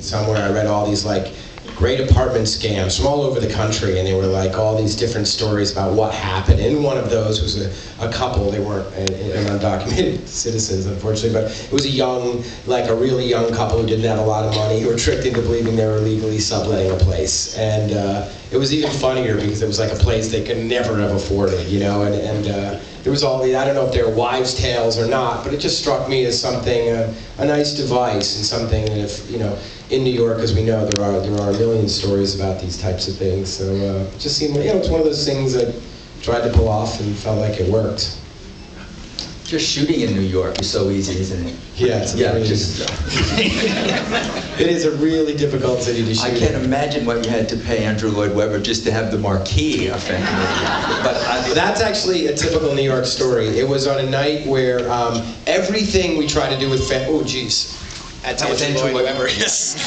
somewhere, I read all these like great apartment scams from all over the country, and they were like all these different stories about what happened. And one of those was a couple. They weren't undocumented citizens, unfortunately, but it was a young, like a really young couple who didn't have a lot of money, who were tricked into believing they were legally subletting a place. And it was even funnier because it was like a place they could never have afforded, you know, and there was all the, I don't know if they were wives' tales or not, but it just struck me as something, a nice device, and something that if, you know, in New York, as we know, there are a million stories about these types of things. So it just seemed, you know, it's one of those things I tried to pull off and felt like it worked. Just shooting in New York is so easy, isn't it? Yeah, it's really it is a really difficult city to shoot. I can't imagine what you had to pay Andrew Lloyd Webber just to have the marquee, effectively. But that's actually a typical New York story. It was on a night where everything we tried to do with oh geez. That was Andrew Lloyd Webber. Yes.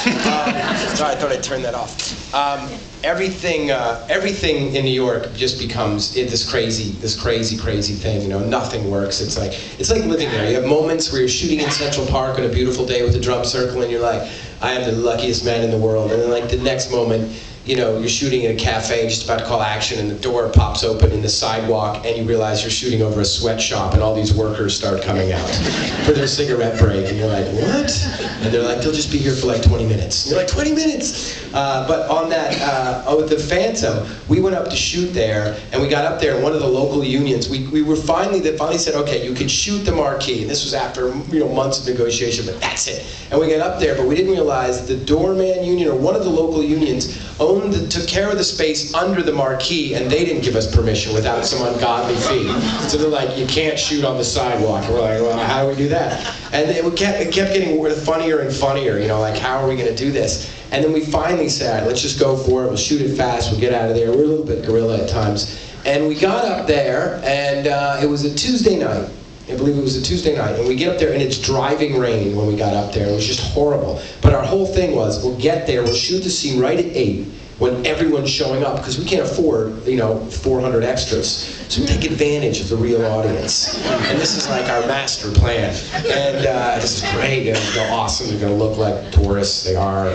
Sorry, I thought I'd turn that off. Everything in New York just becomes this crazy thing. You know, nothing works. It's like living there. You have moments where you're shooting in Central Park on a beautiful day with a drum circle, and you're like, I am the luckiest man in the world. And then like the next moment, you know, you're shooting in a cafe, just about to call action, and the door pops open in the sidewalk, and you realize you're shooting over a sweatshop, and all these workers start coming out for their cigarette break, and you're like, what? And they're like, they'll just be here for like 20 minutes. And you're like, 20 minutes? But on that, with the Phantom, we went up to shoot there, and we got up there, and one of the local unions, they finally said, okay, you can shoot the marquee. And this was after, you know, months of negotiation, but that's it. And we got up there, but we didn't realize the doorman union, or one of the local unions, took care of the space under the marquee, and they didn't give us permission without some ungodly fee. So they're like, you can't shoot on the sidewalk. And we're like, well, how do we do that? And it kept getting funnier and funnier, you know, like, how are we going to do this? And then we finally said, let's just go for it. We'll shoot it fast. We'll get out of there. We're a little bit guerrilla at times. And we got up there, and it was a Tuesday night. I believe it was a Tuesday night, and we get up there, and it's driving rain when we got up there. It was just horrible. But our whole thing was, we'll get there, we'll shoot the scene right at 8, when everyone's showing up, because we can't afford, you know, 400 extras. So we take advantage of the real audience. And this is like our master plan. And this is great. They're awesome. They're going to look like tourists. They are.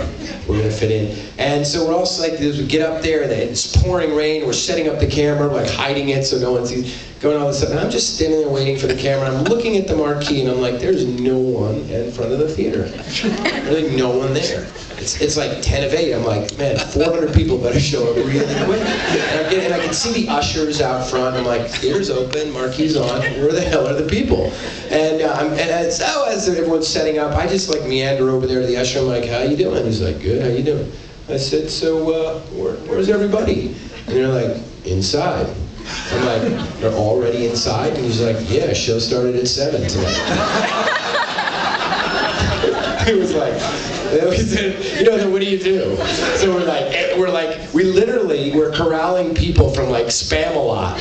We're going to fit in. And so we're also like this. We get up there, and it's pouring rain. We're setting up the camera, like hiding it so no one sees, going all this stuff. And I'm just standing there waiting for the camera. And I'm looking at the marquee, and I'm like, there's no one in front of the theater. There's like no one there. It's like 10 of 8. I'm like, man, 400 people better show up really quick. And I can see the ushers out front. I'm like, theater's open, marquee's on. Where the hell are the people? And as everyone's setting up, I just like meander over there to the usher. I'm like, how you doing? He's like, good. How you doing? I said, so where's everybody? And they're like, inside. I'm like, they're already inside? And he's like, yeah, show started at 7 tonight. It was like, we said, you know, then what do you do? So we're corralling people from like Spam-A-Lot.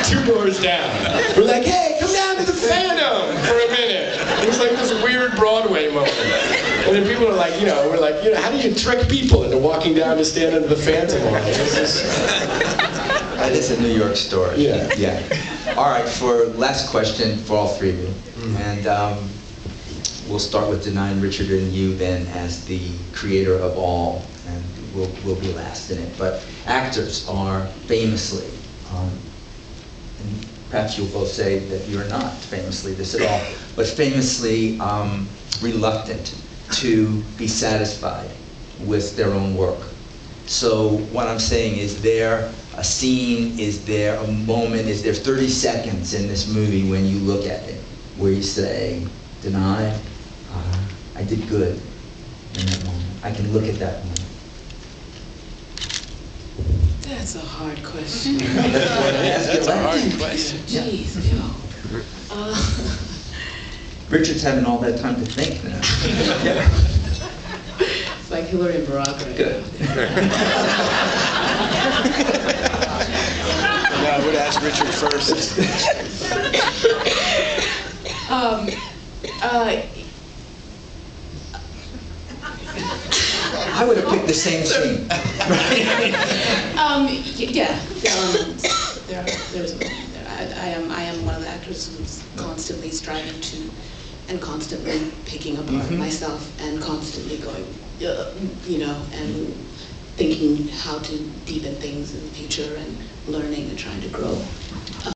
2 doors down. We're like, hey, come down to the Phantom for a minute. It was like this weird Broadway moment. And then people are like, you know, we're like, you know, how do you trick people into walking down to stand under the Phantom line? That is a New York story. Yeah. Yeah. All right, for last question for all three of you. And we'll start with Danai and Richard and you then as the creator of all, and we'll be last in it. But actors are famously, and perhaps you'll both say that you're not famously this at all, but famously reluctant to be satisfied with their own work. So what I'm saying is there a scene, is there a moment, is there 30 seconds in this movie when you look at it where you say, Danai, I did good in that moment. I can look at that moment. That's a hard question. That's a hard question. Jeez, yo. Richard's having all that time to think now. Yeah. It's like Hillary and Barack right Good. No, I would ask Richard first. I would have picked the same scene. I am one of the actors who's constantly striving to and constantly picking apart myself and constantly going, you know, and thinking how to deepen things in the future and learning and trying to grow.